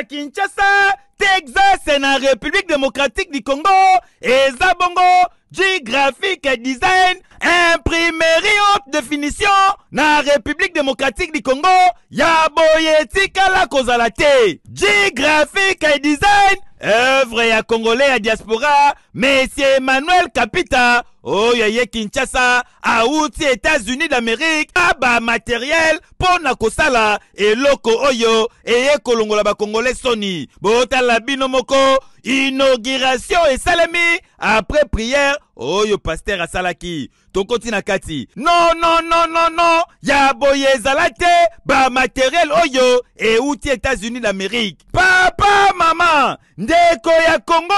Kinshasa, Texas na République démocratique du Congo, eza bongo, graphique et design, imprimerie haute définition, na République démocratique du Congo, ya boyetika la kozala te. Graphique et design, œuvre ya Congolais à diaspora, Monsieur Emmanuel Kapita, Oyaye Kinshasa, Aouti États-Unis d'Amérique, Aba matériel, Pona Kosala, et Loko Oyo, et Kolongola ba Congolais Sony. Bota la binomoko, inauguration et salami, après prière, Oyo pasteur Asalaki. Tokoti na kati. Non, non, non, non, non, ya boye zalate, ba matériel Oyo, et outi États-Unis d'Amérique. Papa, maman, ndeko ya Congo,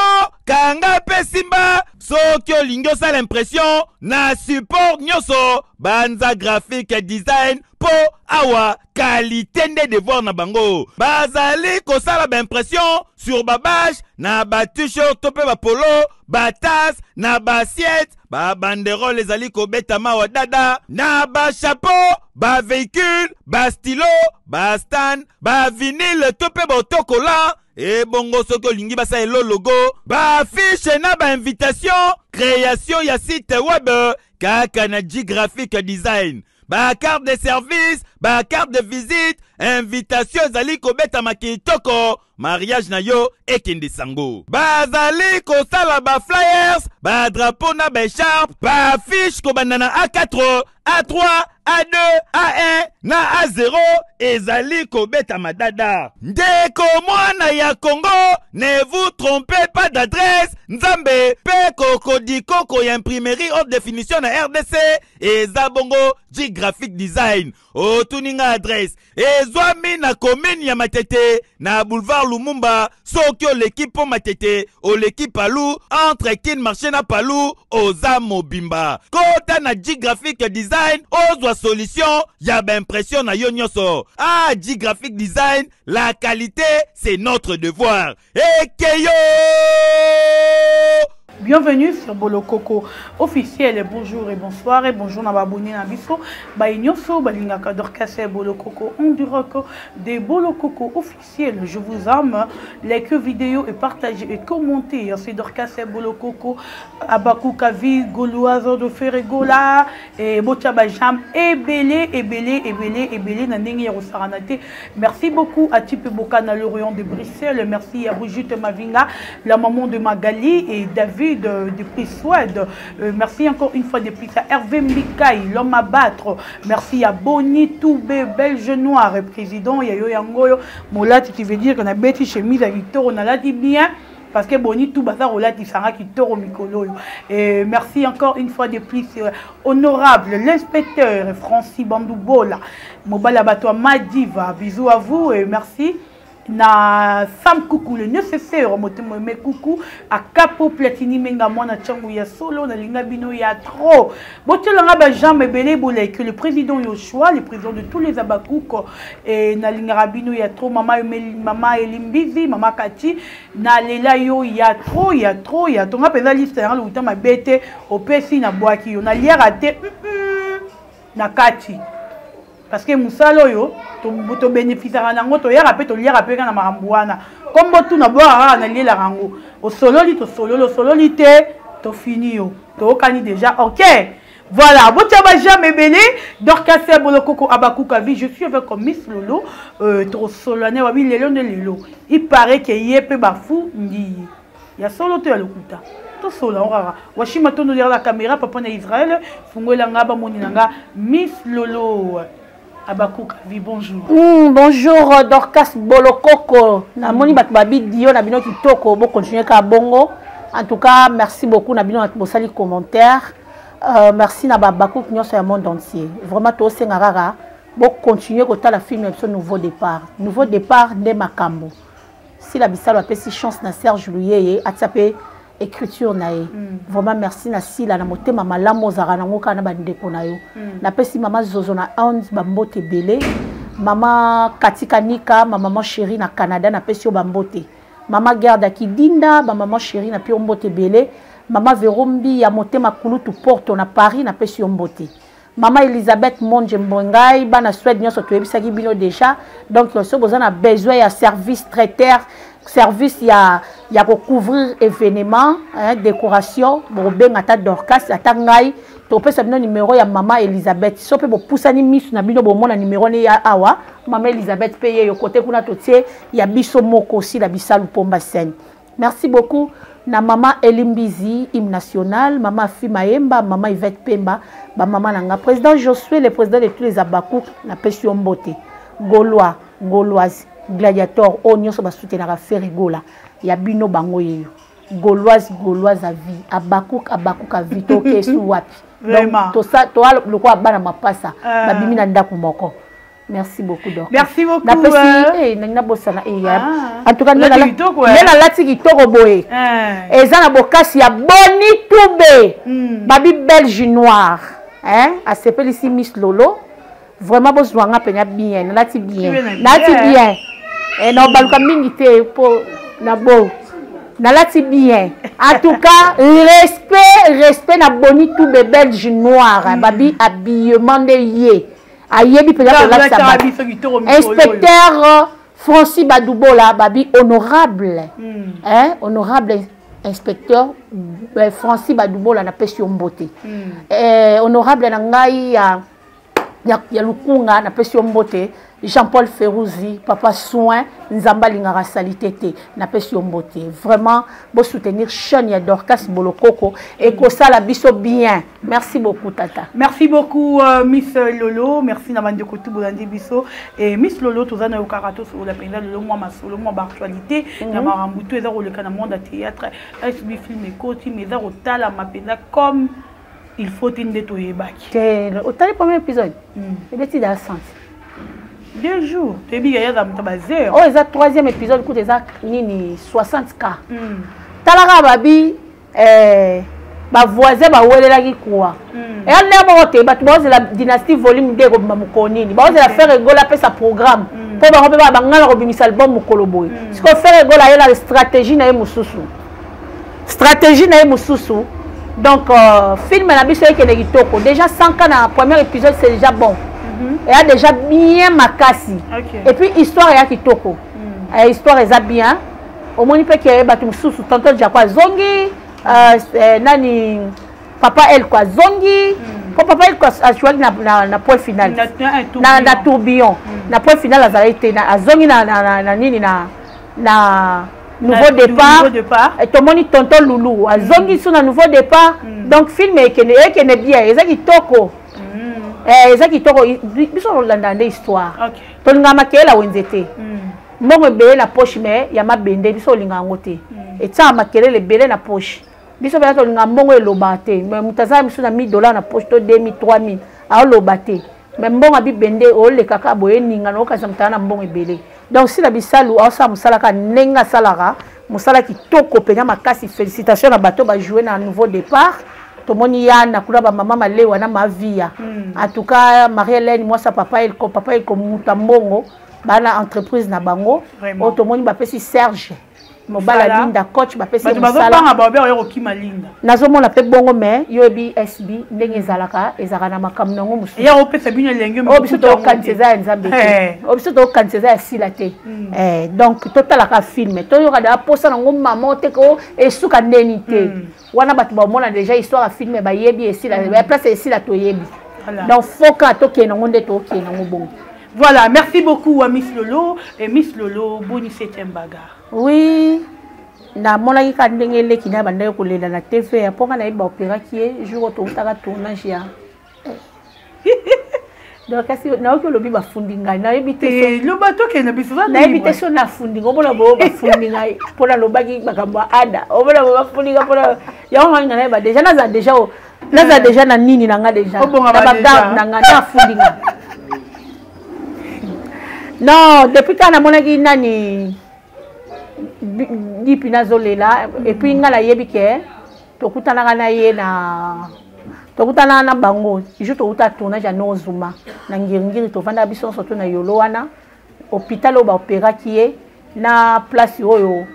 kanga pe simba, sokyo lingyo sa l'impression, na support nyoso, banza graphique et design, po awa, qualité de devoir na bango. Bazali kosala ba impression, sur ba bâche, na ba t-shirt tope ba polo, ba tasse, na ba assiette, ba banderole les ali ko betama wa dada, na ba chapeau, ba véhicule, ba stylo, ba stand, ba vinyle tope ba autocollant, et bongo soko lingi basa elo logo, ba affiche na ba invitation, création ya site web, kaka na graphique design, ba carte de service, ba carte de visite, invitation zali ko beta makitoko, mariage na yo ekende sango. Ba zali ko sala ba flyers, ba drapeau na ba écharpe, ba affiche ko banana A4, A3, A2, A1, na A0, ezali ko beta madada. Ndeko mwana ya Congo, ne vous trompez pas d'adresse, Nzambe, pe kokodi koko ya imprimerie haute définition na RDC, ezabongo graphic design. O tuninga adresse, ezwami na commune ya Matete, na boulevard Lumumba, sokyo l'équipe po Matete, o l'équipe Palou, entre kin marché na Palou, oza mobimba. Kota na graphic design, ozwa solution, ya ba impression na yo nyoso. Ah, graphic design, la qualité, c'est notre devoir. Ekeyo! Bienvenue sur Bolo Coco officiel. Bonjour et bonsoir et bonjour na babone na biso ba inyoso balingaka Dorcas Bolo Coco on direct de Bolo Coco officiel. Je vous aime, likez vidéo et partagez et commentez. C'est Dorcas Bolo Coco Abakou Kavi Goloazo de Ferregola et Bocha Bajam ebele na ndenge ya Rosaranate. Merci beaucoup à Tipe Boka na l'Orient de Bruxelles. Merci à Brigitte Mavinga, la maman de Magali et David de prix Suède. Merci encore une fois de plus à Hervé Mbikaï, l'homme à battre. Merci à Boni Toubé, Belge Noir, président Yayo Yangoyo Molati, qui veut dire qu'on a bêti chemise à Victor, on a là dit bien. Parce que Boni tout bazar Olati Sara qui toro Mikolo. Et merci encore une fois de plus honorable l'inspecteur Francis Bandoubola, Mobala Batoa Madiva. Bisous à vous et merci. Na Sam Coucou le nécessaire motemo me coucou a Capo Platini menga mwana changu ya solo na linga bino ya trop botelanga ba jambe belé bolé que le président Yoshua, le président de tous les Abakouk et na linga rabino ya trop mama Elimbizi mama Kati na lela yo ya trop tonga peza liste ya luta mabete opesi na boaki yo na liera te na Kati. Parce que Moussalo yo, to bénéficiera nango to yara pe to liera pe na marambuana. Comme botu na boa na liela rango. Au sololi to sololité to fini yo. To kani déjà OK. Voilà, botaba jamais belé Dorcas Bolo Coco Abakou Kavi, je suis avec Miss Lolo to solane wabi lelo de lelo. Il paraît que yepe bafou ndi. Ya solo to ya lokuta. To solo rara. Washima to no la caméra papa na Israël, fungola ngaba moni nanga Miss Lolo. Abakou Kavi, bonjour. Bonjour Dorcas Bolo Coco. Na moni bat babi dio na bino kitoko bo continuer ka bongo. En tout cas, merci beaucoup na bino na sali commentaire. Merci na Babakou nyonso ya monde entier. Vraiment to sengara bo continuer ko ta la film episode nouveau départ. Nouveau départ de Makambo. Si la bisalo a pesi chance na Serge Luyeye atsape écriture nae. Vraiment merci na sila na motema malamu zara na ngoka na bandeko na yo. Na pesi mama Zozo na Hans bambote belé, mama Katika Nika, maman chérie na Canada na pesi yo bambote. Mama Garda Kidinda, maman chérie na pio mbote belé, mama Verombi ya motema kulutu Porto na Paris na pesi yo mbote. Maman Elisabeth Monge Mbongai, bana Suède nyonso toyebisaki bino déjà. Donc so besoin a besoin ya service traiteur, service ya ko couvrir événement, hein, décoration, bo benga Dorcas ata ngai, to pesa bino numéro ya maman Elisabeth. So pe bo pusani misu na bino bo mona numéro ne ya awa, maman Elisabeth paye yo côté kuna totie ya biso moko aussi la bisalu pomba scène. Merci beaucoup. Na maman Elimbizi, hymne national, maman Fimaemba, maman Yvette Pemba, maman Nanga. Président Josué, le président de tous les Abakouk, na Pession Mbote, Gaulois, Gauloise, Gladiator, Onyo, so ba soutenir à faire Gola. Ya bino bango yeyo. Gauloise, Gauloise à vie. Abakouk, Abakouk à vie. Toke sou wapi. Vraiment. Donc, to ça, to le quoi bana mapasa. Babimi na ndaku moko. Merci beaucoup, Dorcas. Merci beaucoup. En tout cas, nous avons lati kitoko boye. Et ça na bokasi ya boni toube. Babi belge noir. Hein? A s'appelle ici Miss Lolo. Vraiment besoin nga penya bien, lati bien. Lati bien. Et non baluka mingi te po na bo. Na lati bien. En tout cas, respect na boni toube belge noir. Babi habillement de yé. Inspecteur Francis Badoubola, babi honorable, hein, honorable inspecteur Francis Badoubola na pesi mbote, honorable nangai ya lukunga na pesi mbote, Jean-Paul Ferrouzi, papa soin, nzamba lingara salitete na pesi mbote. Vraiment, beau soutenir chaîne ya Dorcas Bolokoko et que ça la biso bien. Merci beaucoup tata. Merci beaucoup Miss Lolo, merci na bande kotu bolandi biso et Miss Lolo tozana yo karato sur la penda le mois masolo mois actualité na marambuto eza ko le kana monde théâtre SB film et koti mais eza ko tala mapenda comme il faut tinde to yebaki. Au tali premier épisode. Et beti da sens. 2 jours. Tu es bien dans ta base. Oh, c'est le 3e épisode qui est 60K. Talara babi ba voisin ba welela ki quoi. Et on est monté ba tu la dynastie volume 2 ko mamukonini. Ba la faire rigola pe sa programme. Pour ba ba ngala ko bimisa album mukolo boy. Ce qu'on fait rigola la stratégie na mususu. Stratégie na mususu. Donc film na biso yeke ne kitoko. Déjà 100K na premier épisode c'est déjà bon. Elle a déjà bien makasi. Et puis histoire ya kitoko. Histoire est bien. Au moins il peut que batum sous tonton Jakwa zongi nani papa elle quoi zongi. Papa elle quoi a choisi na point final. Na tourbillon. Na point final a été na zongi na nini na nouveau départ. Et tout le monde tonton Loulou. A zongi sur na nouveau départ. Donc film est bien. Et ça kitoko. Eza kitoko biso landa histoire. OK. Tolinga makela wenzete. Mbongo bele na poche mais ya mabende biso linga ngote. Et ça makele le bele na poche. Biso bela tolinga mbongo elobate. Mais mutaza biso na $1000 na poche to 2000 3000. A lobate. Mais mbongo abi bende o le kaka boye ninga no kaza mutana mbongo ebele. Donc si la bisalu a sa musala ka nenga salara, musala kitoko penya makasi félicitations na bato ba jouer na nouveau départ. Tomoni yana kula ba mama malewa na mavia. En tout cas Marie-Hélène moi sa papa il muta mbongo bana entreprise na bango. O tomoni ba pesi Serge mobala linda coach ba pesi musala. Ba ba yo kima linda. Nazomona pe bongo mais yo bi SB ndenge ezalaka ezaka na makam nango musu. Ya o pesa bino lenge o biso to kanseza nzambe. O biso to kanseza silate. Donc total ka film to yo kada posa nango mama te ko esuka ndeni te. Wana batu ba mona déjà histoire à filmer ba yebi et la place ici la to yebi. Donc faut que to ke nango nde to ke nango bon. Voilà, merci beaucoup à Miss Lolo et Miss Lolo boni 7e bagarre. Oui. Na mona ki kandenge le kina banda ko lela na TV ya ponga na iba opéra qui est jour to utaka tournage ya. Donc kasi na ko lobi ba fundinga na ebite lo bato ke na biso na ebite so na fundinga bona bo ba fundinga pona lobaki bakamba ada obona ba fundinga pona ya on ngana ba déjà na za déjà na nini na nga déjà na ba na nga na fundinga. Non, depuis quand na mona ki nani dipi nazolela et puis ngala yebike tokutana na ye na tokutana na bango je to uta tournage ya Nozuma na ngingiri to vanda biso soto na yolo wana hôpital o ba opéra qui na place oyo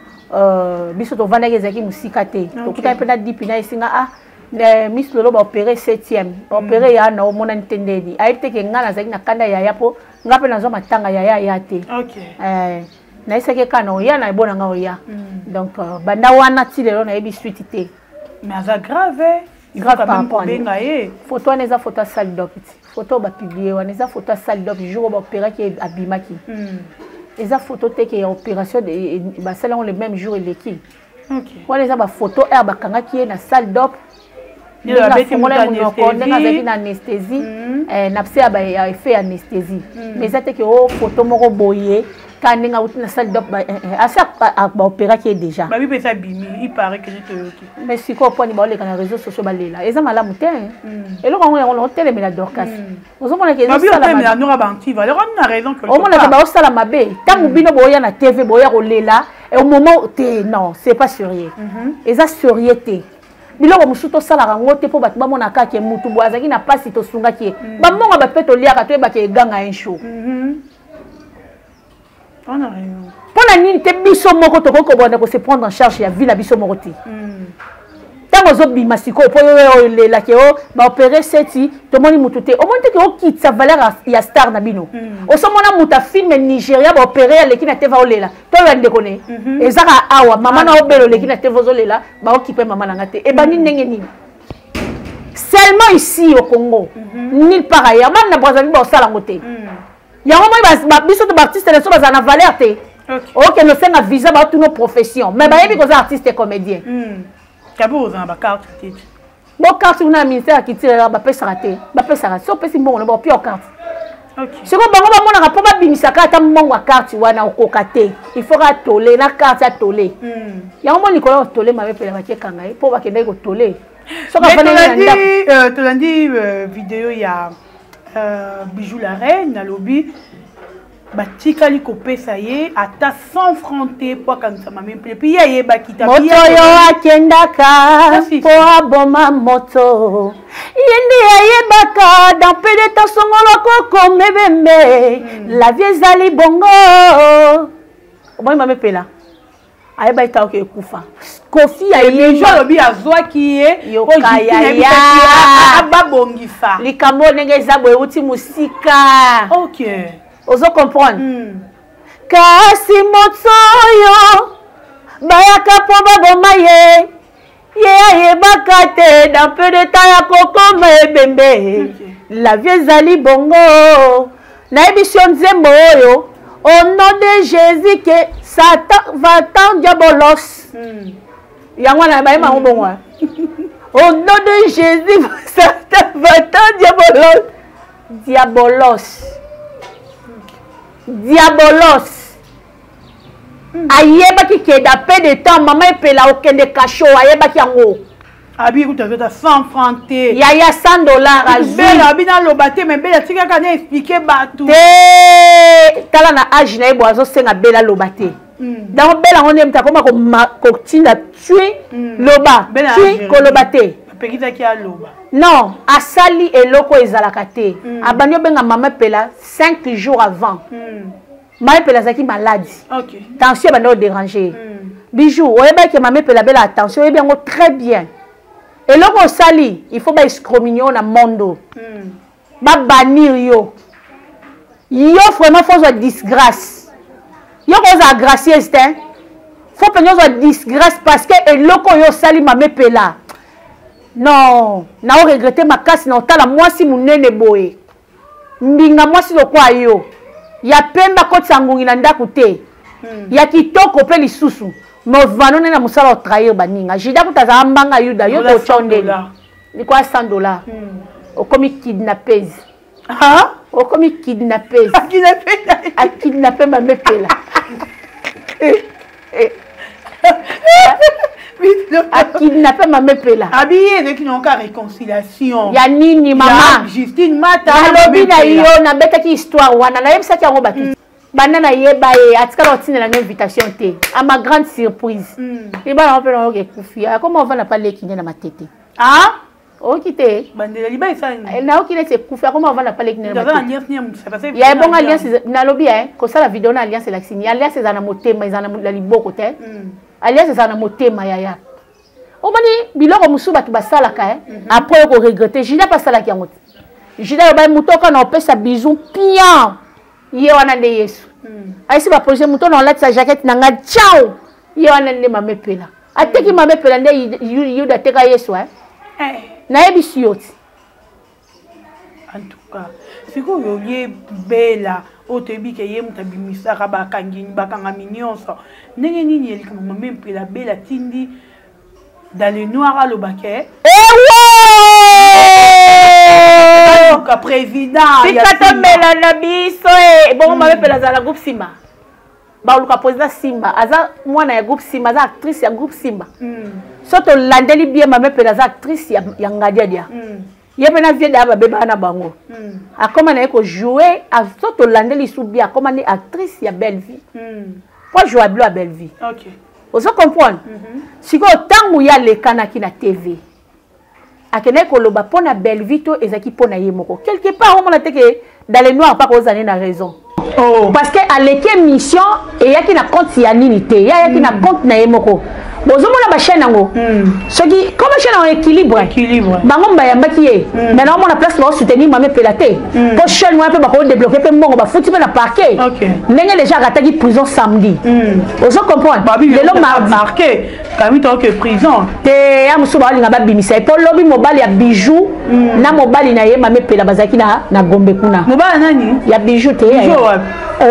biso to vanda ezaki musika te tokuta pe na dipi na isinga Miss Lolo ba opéré 7e. Ba opéré ya na omona ntendedi. Aite ke ngana zaki na kanda ya po ngape na zo matanga ya te. OK. Na iseke kana oya na ebona nga oya. Donc banda wana ti lelo na yebi suite te. Mais ça grave. Grave par rapport. Photo wana eza photo salle d'op. Photo ba publier wana eza photo salle d'op jour ba opéra ki abimaki. Eza photo te ke opération de ba salon le même jour l'équipe. OK. Wana eza ba photo ba kanga ki na salle d'op. Il a fait une anesthésie. Napsia a fait anesthésie. Mais ça que photo moko boyé quand on a une salle d'op à ça opéra qui est déjà. Bah oui ça bimi, il paraît que je te mais si quoi point les les réseaux sociaux là. Et ça malamu te. Et là on télé mais la dorcas. Nous sommes là que ça la mais nous rabantive. Alors on a raison que on a que ba sala mabe. Tant bino boya na TV boya rolela et au moment non, c'est pas sérieux. Et ça sérieux te. Biloko musuto sala rango te po bat ba mona ka ke mutu bo azaki na pasi to sunga ki ba monga ba peto lia ka to ba ke ganga un show on a rien pona nini te biso moko to ko bona ko se prendre en charge ya vie na biso moko te tango zo bima siko po yo le la ke o ba opérer seti to moni mutu te o monte ke o kitsa valeur ya star na bino o so mona muta film Nigeria ba opérer le ki na te va o lela to ya ndekone ezaka awa mama na obelo le ki na te vozo lela ba okipe mama na ngate e bani ndenge nini seulement ici au Congo nulle part ailleurs même na Brazzaville ba osala ngote ya mo ba biso to artiste le so ba na valeur te OK no senga visa ba tout nos professions mais ba yebi ko za artiste et comédien Kabo za ba carte tete. Bo carte na ministère qui tire ba pesa raté. Ba pesa raté. So pesi mbongo na ba pio carte. OK. C'est comme bango ba mona ka po ba bimisaka ata mbongo wa carte wana okokate. Il faut ka toler na carte ya toler. Ya mo ni ko toler ma be pela ba kekanga po ba kende ko toler. So ka fana na to lundi vidéo ya Bijou la reine na lobby batikali kopesa ye ata 100 francs te po kanisa mame puis ye bakita moto yo akendaka po aboma moto yende yebaka dans peu de temps songolo koko mebembe la vie zali bongo oboyi mame pela ayeba ita ke kufa kofi ya ye jo lobi azwaki ye yokaya ababongisa likambo ndenge eza boye uti musika OK. Ozo comprendre kasi motoyo bayaka po baboma ye ayebaka te dans peu de temps ya kokoma ebembe la vie ezali bongo nayebiso nzembo oyo au nom de Jésus que Satan va-t'en diabolos yango na bayema bongo au nom de Jésus Satan va-t'en diabolos ayebaki ke d'après de temps maman epela okende kasho ayebaki yango abi utazota 100 francs te yaya $100 azwi bela bina lobate mais bela tika kana expliquer batu te tala na âge na yebo azosenga bela lobate donc bela ngone mtakoma ko tinda tui loba tui ko lobate pekita ki aloba non asali eloko ezalaka te abandi obenga mama pela 5 jours avant mama pela zaki malade OK tension bandi o déranger bijou oyeba ke mama pela bela attention oyebi yango très bien eloko osali il faut ba excommunion na mondo ba bannir yo vraiment faut disgrâce yo ko gracieuse te faut penser disgrâce parce que eloko yo sali mama pela non na o regretter makasi na otala mwasi munene boye mbinga mwasi lokwa yo ya pemba kotisa ngungi na ndaku te ya kitoko pe lisusu movano na musala o trahir baninga jida kutaza mbanga yuda yo to chondeli ni kwa $100 okomi kidnappers okomi kidnappers kidnapper ma mepela a kidnappé ma mepela habillé de qui n'ont qu'à réconciliation ya nini mama Justine Mata lobi na yo na betaki histoire wana na yebisa ki yango batu bana na yeba ye atikala otinela na invitation te à ma grande surprise ibana pe na oke kufia comment on va na parler kiné na matete okite bandela liba isa na okine se kufia comment on va na parler kiné na matete ya bon alliance na lobi ko sala vidéo na alliance la signé alliance za na motema za na liboko te alliance za na motema yaya omoni biloko musu batu basalaka après ko regretter Judas pas salaki yango Judas ba mutoka na opesa bisou pian ye wana nde Yesu aisi ba projet muto na lati sa jaquette nanga ciao ye wana nde mamepela ateki mamepela nde Yuda teka Yesu na yebisi yoti en tout cas siko yo ye bela otebi ke ye mutabimisa ka bakangini bakanga minyonso ndenge nini elika mamepela bela tindi dans le noir à l'obake ka président sikatombela na biso bongo mamepela za la groupe Simba baluka président Simba aza mwana ya groupe Simba aza actrice ya groupe Simba soto landeli bien mamepela za actrice ya ngadiadia yebena vie da ba beba na bango akoma na ko jouer soto landeli sou bien akoma ni actrice ya Belle Vie pour jouer à Belle Vie. OK. Vous comprenez? Si vous tangu ya lekanaki na TV. Akene ko loba pona Belle Vie to ezaki pona yemoko. Quelque part on a teke dans les noirs pas cause na raison. Oh. Parce que à l'équipe mission et yaki na compte ya ninité, yaki na compte na yemoko. Bozomona ba chaîne ngo. Soki comme chaîne en équilibre. Bango mbayambaki ye. Maintenant on a place pour soutenir mamé pelaté. Pour chaîne moi peu ba ko débloquer peu mongo ba fouti pe na parquet. Ndenge déjà rataki prison samedi. Vous comprenez? Le l'homme a marqué comme tant que prison. Te ya musuba linga ba bimisa. Pour lobby mobile ya bijou na mobile na ye mamé pela bazaki na Gombe kuna. Mobile nani? Ya bijou te.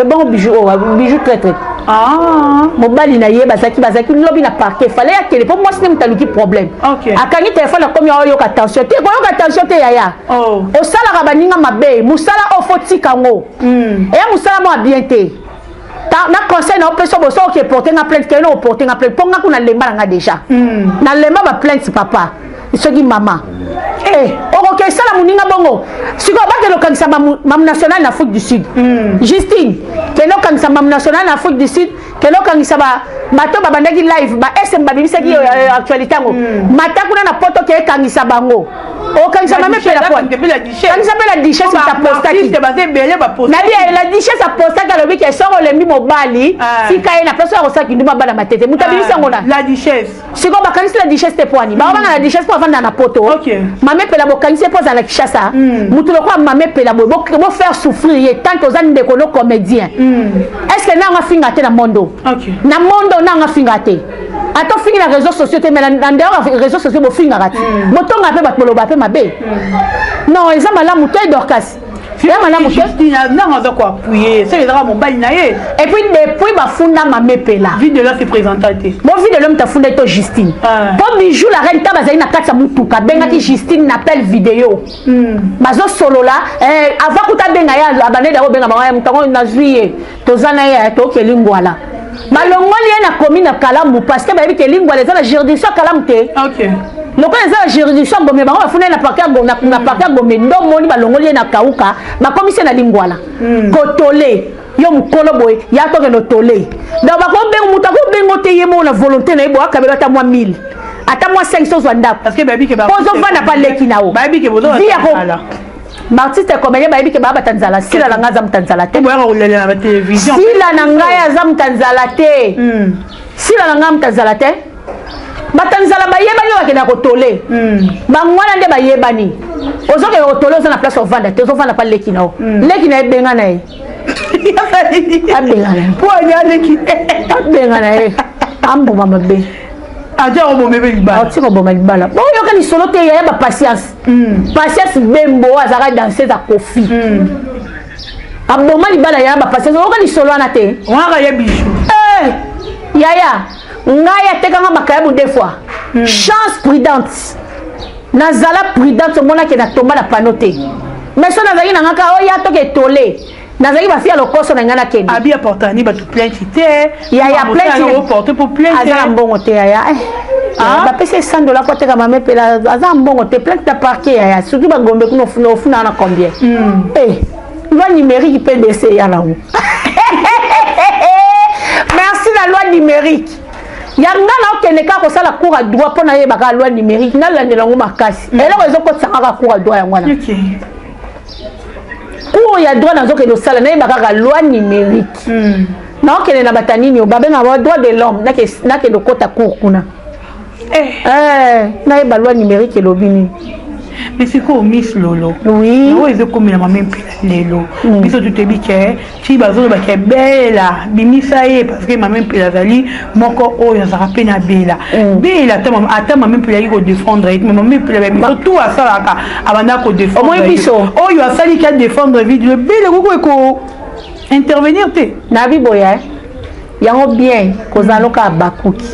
Bon bijou très très. Ah, mobali na ye bazaki lobby na parquet fallait que pour moi c'est un taluki problème. OK. Akangi téléphone comme yo attention te yaya. Oh. O sala ka baninga mabe, musala o foti kango. Et musala mo bien te. Na conseil na opération bo so que porter na plainte que no porter na plainte ponga kuna lemba nga déjà. Na lemba ba plainte papa. Isogi mama. OK ça la muninga bongo. Siko ba ke lo kanisa mam national na Afrique du Sud. Justine, que lo kanisa mam national na Afrique du Sud, que lo kanisa ba bato babandaki live ba SM babimisa ki actualité ngo. Mata kuna na poto ke kanisa bango. O kanisa mame pela kwa. Kanisa pela dichesse ta postaki. Na bien la dichesse a postaki le week-end soro le mi mobali. Si kaye na place ko saki nduma bana matete. Mutabimisa ngona. La dichesse. Siko ba kanisa la dichesse te poani. Ba bana la dichesse pour vendre na poto. OK. Mame pela bo kanisa pose à la Kishasa. Mutu lo kwa mame pela bo faire souffrir tant aux années de kono comédien. Est-ce que na nga finga te na mondo? OK. Na mondo na nga finga te. Ato fingi na réseaux sociaux te mais na ndero réseaux sociaux bo finga rati. Motonga pe batolo ba pe mabe. Non, ils ont malamu te Dorcas. Ya malamu te. Na nga quoi appuyer. C'est les draps mon bal naé. Et puis depuis ba funda mame pela. Vie de là c'est présenté. Bon vie de l'homme ta funda to Justine. Bon bijou la reine ta bazali na kata mutuka benga ki Justine n'appelle vidéo. Bazo solo là avant kuta benga ya abane da benga ba mutango na juillet. Tozana ya to kelingwala. Malongoli na commune Kalamu parce que ba bi kelingwala za la juridiction Kalamu te. OK. Donc les juridiction bombe ba funa na parquet na parquet bombe ndo moni ba longoli na kauka ba commissaire na lingwala. Kotole yo mukolo boy ya to ke no tole. Donc ba ko bengo muta ko bengo te yemo na volonté na ibo akabela ta moi 1000. Ata moi 500 zwanda parce que baby ke ba. Pozo va na pas leki nao. Baby ke bozo. Martiste comédien baby ke baba tanzala sila la ngaza mtanzala te. Boya ko lela na télévision. Sila na ngaya za mtanzala te. Sila na ngam mtanzala te. Batanzala bayebani wakena kotole. Bangwana nde bayebani. Ozoke kotole oza na place ovanda te ozovanda pa leki nao. Leki na ebenga na e. Abenga na e. Po anya leki. Abenga na e. Ambo mama be. Aja obo mebe libala. Otiko bo malibala. Bo yoka ni solo te ya ba patience. Patience bembo azaka danser za kofi. Aboma libala ya ba patience yoka ni solo ana te. Wanga ya bijou. Yaya. Ngaya tekanga makayabu deux fois. Chance prudente. Nazala prudente mona ke na tomba na panote. Mais so nazali na ngaka o ya to ke tolé. Nazali ba fia lokoso na ngana kende. Abi apportani ba tu plainte te. Ya plainte porter pour plainte. Azala mbongo te ya. Ba pese $100 ko teka mame pela azala mbongo te plainte ta parquet ya. Surtout ba gombe kuno funa na combien. Loi numérique PDC ya là. Merci la loi numérique. Yanga na okeneka ko sala cours à droit pour na yeba ka loi numérique na landela ngo makasi elo ko zoko tsanga ka cours à droit ya ngwana OK cours ya droit na zoko do sala na yeba ka loi numérique na okene na batanini o babenga ba droit de l'homme na ke do kota cours kuna na yeba loi numérique elobini. Mais c'est quoi Miss Lolo? Oui. Oui, ils ont comme la même Lelo. Ils sont tout début que si bazo ba ke bella, bimisa e parce que ma même pila zali moko o ya za pena bella. Bella ata ma même pila ko défendre et ma même pila ba tout à ça là abanda ko défendre. Au moins biso. Oh yo sali ka défendre vidéo bella ko intervenir te. Na biboya. Yango bien kozaloka bakuki.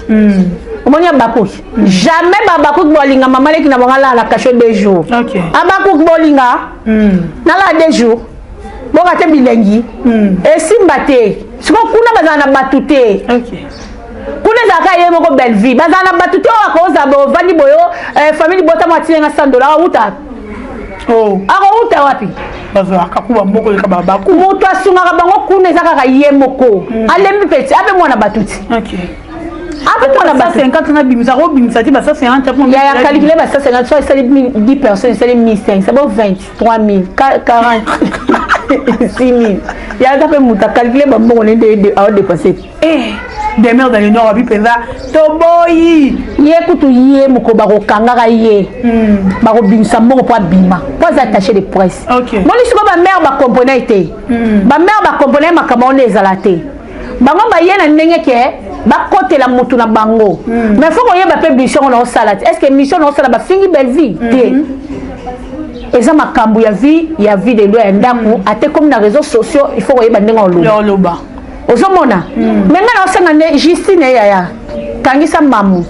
Omonia bakuki. Jamais bakuki bolinga maman qui na bangala la cachot 2 jours. OK. Abakuki bolinga. Na la 2 jours. Boka te bilengi. Et simbate. Siko kuna bazana batute. OK. Kuna zaka ye moko belle vie. Bazana batute o akoza bo vandi boyo famille bota matinga $100 uta. Oh. Ako uta wapi? Bazo akakuba mboko leka babaku. Moto asunga bango kuna zaka ye moko. Alembi peti abe mwana batuti. OK. Après toi, on a 50 na bimisa ko bimisa ti ba 50 pour. Il y a calculé ba 50 soit c'est 10 personnes, c'est 1500, c'est bon 20, 3000, 40, 6000. Il y a tapé muta calculé ba bon on est de à dépasser. Des mères dans le nord abi penza toboyi. Yekutu yé moko ba ko kangaka yé. Ba ko bimisa moko po bima. Pas attaché de presse. OK. Moi li siko ba mère ba component été. Ba mère ba component makama on les alaté. Bango ba yé na ndenge ke ba côté la moto na bango mais faut qu'on y ait ba mission on sala est-ce que mission on sala ba fingi belle vie et ça makambu ya vie de loi ndako ate comme na réseaux sociaux il faut qu'on y ait ba ndenge on loba ozomona mais ngana osanga ne Justine ya kangisa mamu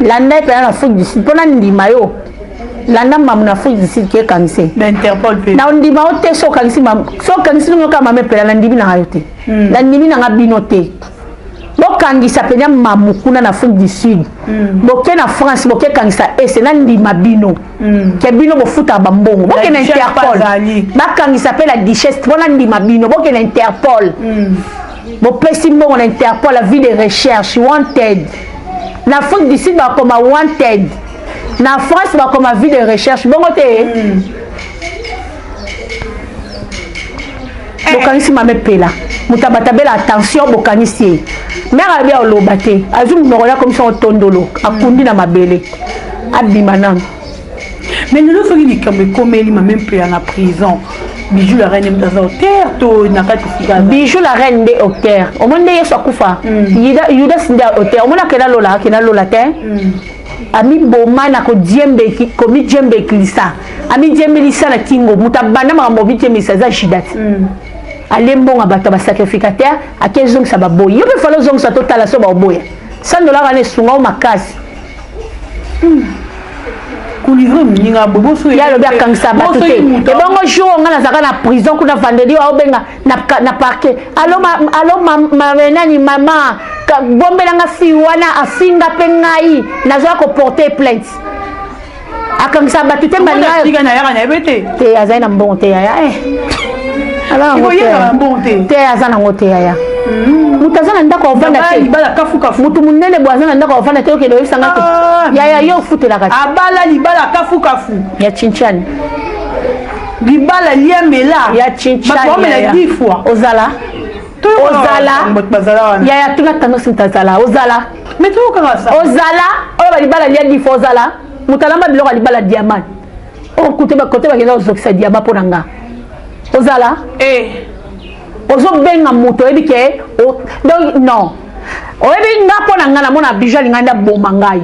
landa pe na fuji d'ici pona ndima yo landa mamu na fuji d'ici ke kangise l'Interpol pe na ndima o te so kangisi mamu so kangisi no ka mame pe la ndimi na yote la ndimi na binote bokangisa penya mamukuna na Afrique du Sud boke na France boke kangisa c'est na ndima bino ke bino bofuta bambongo boke na Interpol bakangisa pe la duchesse bona ndima bino boke na Interpol bopesi mbongo na Interpol la vie de recherche wanted na Afrique du Sud ba koma wanted na France ba koma vie de recherche bongo te bokangisi mame pela mutabatabela attention bokangisi mère abia olobate azum nokola comme ça tondolo akundi na mabele abima nan mais nous soki likambe komeli mame pela na prison Bijou la reine de terre to na kati fika Bijou la reine de terre au monde yeso akufa yuda sinda terre au monde kena lola te ami bomana ko djembe ki komi djembe klisa ami djembe lisa na kingo mutabana mambo bitemi saza shidat aller mbonga bato ba sacrificateur a 15 ans ça ba boy il faut les gens total la so ba boy $100 ane sunga makasi ku livre minga bobo so ya lo bia kangisa bato te e bongo jour nga na zaka na prison kuna vendredi wa obenga na parquet allo ma nani mama bombela nga fi wana afinga pe ngai nazo ko porter plainte akangisa bato te bana tiga na yaka na bete te azai na mbongo te ya ala te azana ngote ya mutazana ndako ovanda te libala kafu mutu munene bwazana ndako ovanda te okelo isanga te ya yo futela kati abala libala kafu ya chinchani libala liamela ya chinchani ba mela 10 fois ozala ya tuna tano sintazala ozala mais tu comment ça ozala o ba libala lia 10 fois ozala mutalamba biloko libala diamant o kote ba kenda ozokisa diamant ponanga ozala ozo benga moto ebi ke donc non oyebi nga pona nga na mona bijou alinga nda boma ngai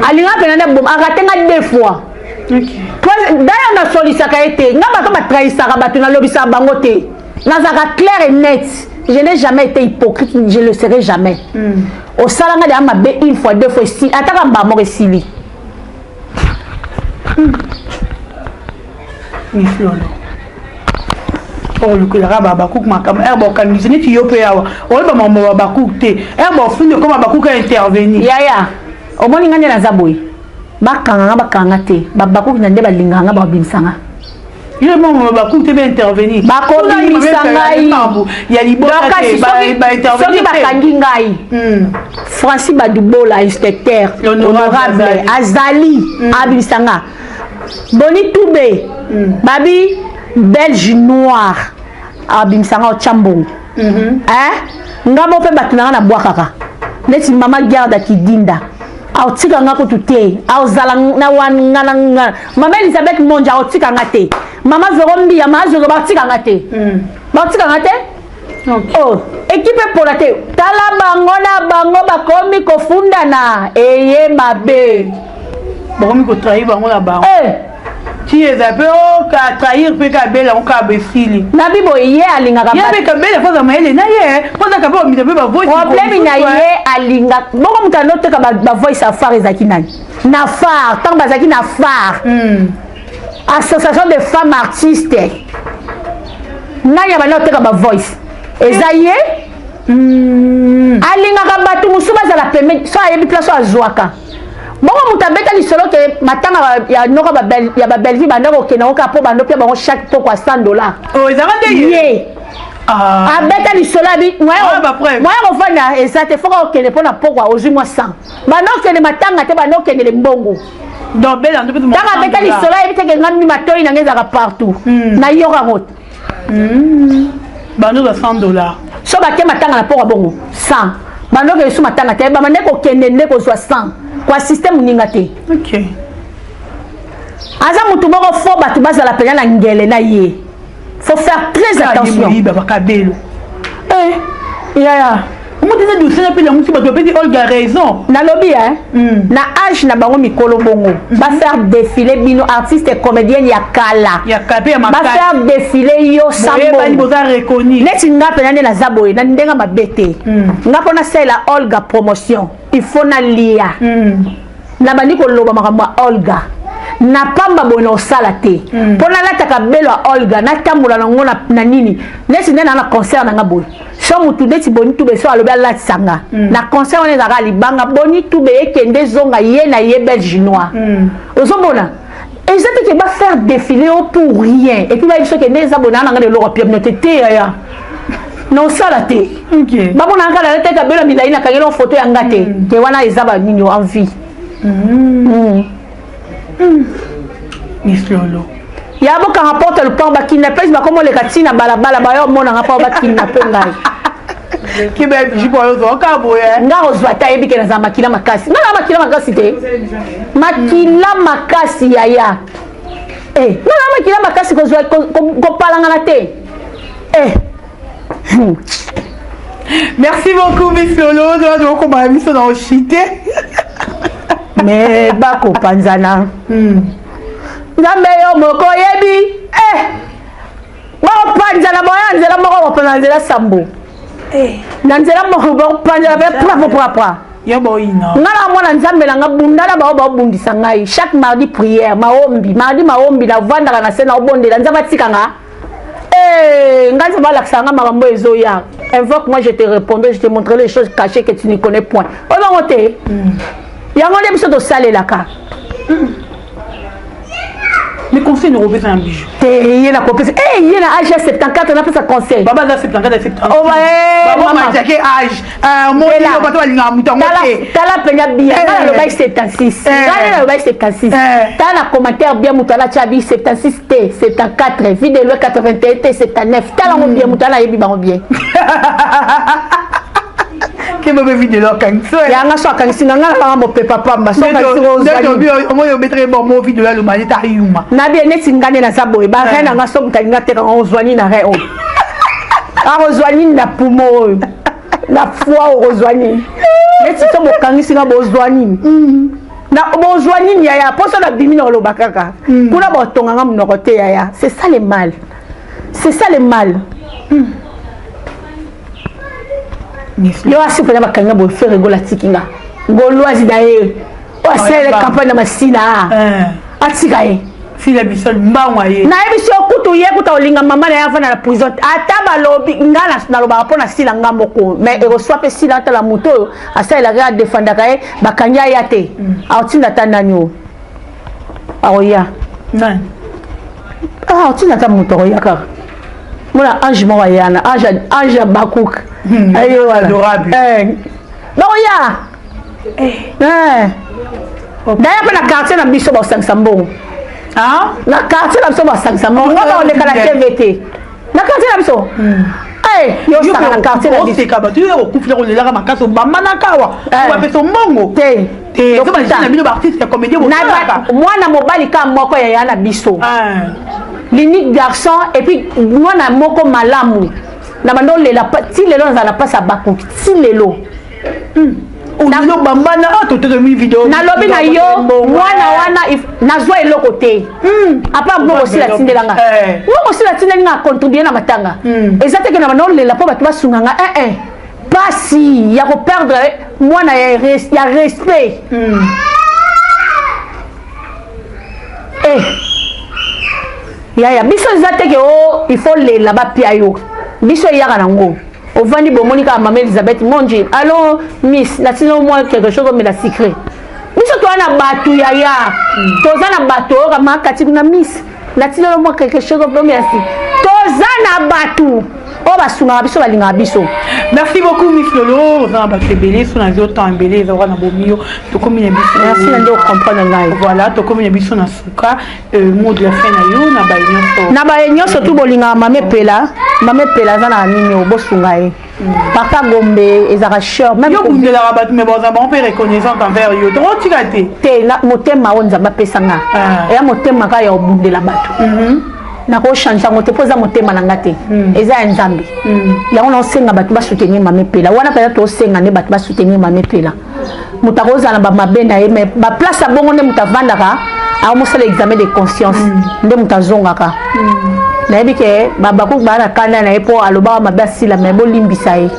alinga pena nda boma akatenga 2 fois d'ailleurs na solisaka ete nga bato batrahisaka bato na lobisa bango te nazaka clair et net je n'ai jamais été hypocrite je le serai jamais osalanga de mabe 1 fois 2 fois si ataka mbamo resili ni flolo le kulaba bakuk makam erbo kanizini ti yope yawa o ba mamo bakuk te erbo funde comme bakuk intervenir ya omoni ngane na zaboy bakanga te bakuk na nde balinganga ba bimsanga ile mamo bakuk te ba intervenir bako bimsanga ya libota te ba intervenir soki bakangi ngai Francis Badubola inspecteur honorable azali abimsanga Boni Toubé babi belge noir abimsanga o chambong ngamo pe batunanga na bwakaka neti mama garde kidinda aotika nga kutu te aozala na wana mama Elisabeth Monja aotika nga te mama Verombi ya mazozo batika nga te batika nga te oh équipe pour la te tala bango na bango bakomi kofundana eye mabe bakomi ko trahir bango na bango qui est appelé ka trahir pe ka bela on ka besili na bibo ye alinga ka ye ka bela fa za maele na ye poza ka ba mi te ba voice problème na ye alinga boko mutano te ka ba voice affaire ezaki nani na phare tant bazaki na phare association de femmes artistes nani abana te ka ba voice ezaye alinga ka batu musuba za la peme so ayebi place azwaka bongo mutabeta lisolo ke matanga ya noka ba Belgique bandako ke na oka po bando pe bango chaque poko à $100 oh ezanga te ye abeta lisolo abi moi ofana ezate foko ke ne pona poko ozui moi 100 bando ke ne matanga te bando ke ne mbongo donc bela ndo peut tanga beta lisolo abi te ke ngami matoi na ngeza ka partout na yoka mot bando ba $100 so ba ke matanga na poko bongo 100 bando ke su matanga te ba mandeko kende ndeko zo 100 quoi système ninga te OK aza mutu moko fo batu bazala pena na ngele na ye faut faire très attention ya mutu du sena pena mutu batu pedi Olga raison na lobby na âge na bango mikolo bongo ba faire défiler bino artiste et comédienne ya kala ba faire défiler yo sambo ba boza reconnu neti nga pena na zaboye na ndenga mabete nga pona sela Olga promotion il faut na lia na bandi ko loba makambo Olga na pamba bona osala te pona lataka belo Olga na tambola na ngona na nini neti ndena na concert na nga boy so mutu neti boni tube so alobi alatisanga na concert wana ezaka libanga boni tube ekende zonga ye na ye belginois ozomona ezate ke ba faire défiler pour rien et puis ba biso ke ndeza bona na nga de loko pia note te ya non sala te babo na ngala te ka belo milai na kangelo photo ya ngate ke wana ezaba nini en vie Miss Lolo ya boka rapporte le plan ba kidnapper ba comme le katina balabala ba yo mona ngapa ba kidnapper ngai ki be jipo yo zo ka boye nga ozwa ta yebi ke na za makila makasi na makila makasi te makila makasi ya na makila makasi ko zwa ko palanga na te merci beaucoup Miss Lolo de ko ba miso na ochité mais ba ko panzana nzambe yo moko yebi ba panzana boya nzela moko panzana sambo na nzela moko ba panzana be pra ya boyina ngala mwana nzambe na ngabundala ba bundisa ngai chaque mardi prière maombi na vanda na sena obondela nzaba tikanga nganza ba laksanga makambo ezoya invoque moi je te répondrai je te montrerai les choses cachées que tu ne connais point obangote yango nde biso tosalelaka mais conseil ne repose un bijou ye na kopesa ye na âge 74 na pesa conseil baba za 74 baba mama jake âge moi yo bato balinga mutango te tala penya bien na le bail 76 na le bail 56 tala commentaire bien mutala chabi 76 t 74 vidéo 81 t 79 tala mo bien mutala yebi bango bien que me vide lo kanso ya nga so kansinga nga la mo pepa pamba so kansinga o mo yo metre bon mo vide lo malita yuma na bien neti ngane na saboy ba rena nga so mutalinga te ka ozwani na re o a ozwani na pumo na foi ozwani neti so mo kansinga bo ozwani na bo ozwani ya poso na bimi na lo bakaka kuna bo tonga nga mnoko te ya c'est ça le mal yo asi pena bakanga bo faire gola tikinga ngolwazi daye o sele campagne na masina atika ye fila bisol mbangwa ye na ebiso kutu ye kuta olinga mama na yava na prison ata balobi ngala na loba pona sila ngambo ko mais e reçoit pe sila ta la moto asa ila ga défendre ka ye bakanya ya te autinda tananyo aoya nan autinda ta moto ya ka mona ange mo yana ange bakuk ayo adorable ya d'ailleurs na quartier na biso ba Sansambo na quartier na biso ba Sansambo ngaba on est la TVT na quartier na biso yo saka na quartier na biso ka ba tu yo ku fleur le la ma kaso ba manakawa ba peso mongo te so ba jina bino ba artiste comédien bo mwana mobali ka moko ya yana biso l'unique garçon et puis mwana moko malamu na bando lela ti lelo na pasa bako ti lelo Nalo bambana to te mi vidéo na lobi na yo mwana wana nazwa eloko te apa mo aussi la tindelanga mo aussi la tindelinga contribuer na matanga exactement na bando lela po batu basunganga pas si ya ko perdre mwana ya respect ya biso zate ke o il faut lela ba piayo biso yaka nango au vandi bomoni ka maman Elisabeth monji allô miss la tino moi quelque chose comme la secret biso to na batu ya toza na batu ka makati na miss la tino moi quelque chose comme merci toza na batu o basunga biso balinga biso. Merci beaucoup Miss Lolo, on va te belé sur les autres temps belé za wana bomio to komi na biso. Merci na ndo comprendre ngai. Voilà, to komi na biso na suka mot de la fin na yo na ba nyonso. Na ba nyonso tu bolinga mame pela za na nini o bosunga e. Papa Gombe ezaka cher même yo bundela rabat mais bon ça on peut reconnaissant envers yo. Donc tu gâté. Te na motema onza ba pesanga. Ya motema ka ya bundela batu. Na ko changer mote poza motema na ngate eza ya nzambe ya on senga batu ba soutenir mame pela wana pela to senga ne batu ba soutenir mame pela mutakoza na ba mabenda e mais ba place a bongo ne mutavanda ka a mo sala examen de conscience nde mutazonga ka na ebike baba ko bana kana na epo aloba mabasi la mais bolimbisa e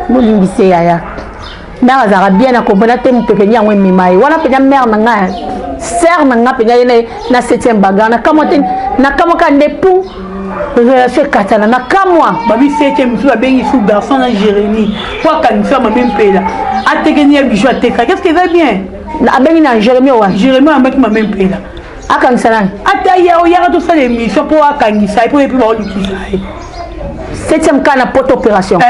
bolimbise ya mère azara bien na comprendre te mpepe nyango mimai wana penya mère na nga sœur na nga penya na 7e bagarre na kamote na kamoka ndepu relation katana na kamwa babi 7e sous la bengi sous garçon na Jérémie quoi quand ça m'a même payé là a tegenia bijou ateka qu'est-ce que va bien na bengi na Jérémie wa Jérémie a m'a même payé là akanisana ata ya oyaka tout ça les missions pour akangisa et pour ba olukisa 7e cas na porte opération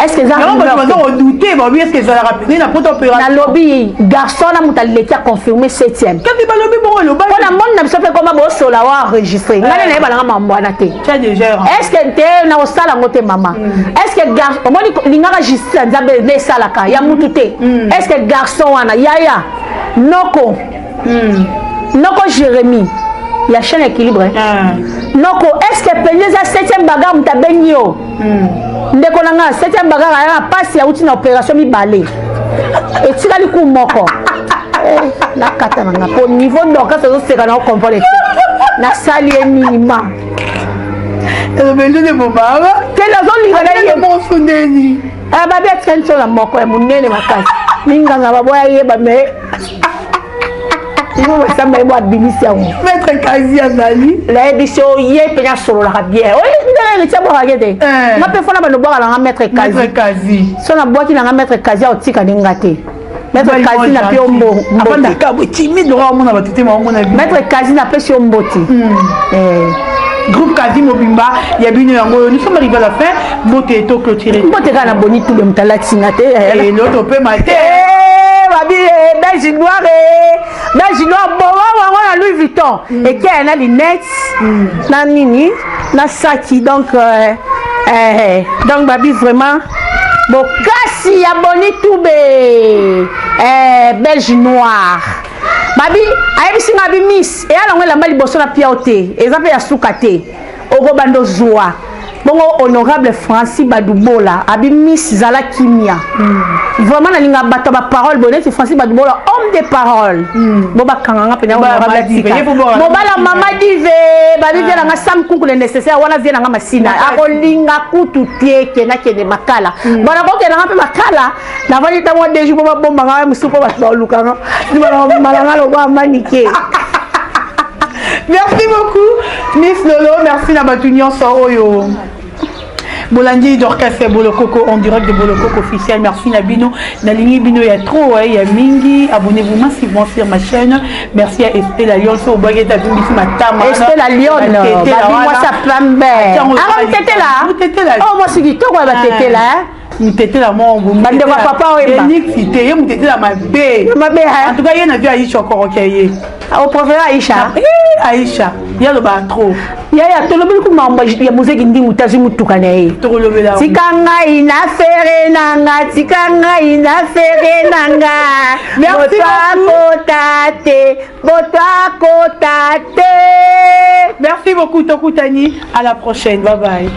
est-ce que ça on douter bon est-ce que ça la rappeler la porte opération na lobby garçon na mutaleki a confirmé 7e quand ba lobby bon lo ba on a monde na biso fait comment bo sola wa enregistrer ngana na balanga mambwana te tu déjà est-ce que te na osala ngote mama est-ce que garçon on moni lingaka justice nzambe ne salaka ya mutu te est-ce que garçon wana yaya noko Jérémie la chaîne équilibre noko est-ce que penyeza 7e bagarre mutabengi yo ndeko nanga 7e bagarre ya passe ya uti na opération mibale etikali ku moko na kata nanga po niveau donc ça se seka na comprendre na sali minimum benzo de bobaba tela zolinga na ye bon fundeni babi atikali so na moko ya munene makasi minganga baboya yeba me il faut samba ebo abimisi yango maître Kazi azali la édition ye penya solo la bière oyi ndele ni tabo rakete nga pe fona bano boka na maître Kazi so na boki na maître Kazi otika ningate maître Kazi na pe ombo abanda ka bo timide ro mona batete ma mona bi maître Kazi na pe si omboti groupe Kazi Mobimba ya bino yango nous sommes arrivés à la fin bote to clôturer bote kana boni tout le mtalati ngate et l'autre peut mater babi belge noir bon na Louis Vuitton et qui a les lunettes na nini na saki donc babi vraiment bon kasi ya boni toube belge noir babi ayebisi nga bi miss e ala ngela mbali boso na piaote ezape ya sukate oko bando zoa bongo honorable Francis Badoubola abi miss zala kimia vraiment na linga bato ba parole bonete Francis Badoubola homme de parole bo ba kanganga pena honorable tika bo bala mama dive babi vela nga sam kunku le nécessaire wana vela nga masina akolinga kutu tieke na kene makala bona ko kena ngape makala na vali tango deju bo ba bomba nga musupo ba lukanga ni ba malanga lo ba manike. Merci beaucoup Miss Lolo, merci na batunion so oyo Bolandi Dorcas Bolokoko en direct de Bolokoko officiel. Merci Nabino. Nalingi Bino, il y a trop, il y a Mingi. Abonnez-vous massivement sur ma chaîne. Merci à Estelle la Lyon. Sur Baguette, ma tama. Estelle la Lyon. Moi, ça flambe. Ah, vous étiez là. Vous étiez là. Oh, moi, c'est qui toi, vous étiez là. Vous étiez là, moi, vous m'avez dit. Papa, oui. Vous étiez là, ma bé. Ma bé, en tout cas, il y en a vu Aïcha encore, ok. Au prophète Aïcha. Aïcha. ya lo ba trop ya tolobeli ku mambo ya muziki ndi mutazi mutuka na ye tolobela tikanga ina fere nanga tikanga ina fere nanga merci beaucoup Tokutani, à la prochaine, bye bye.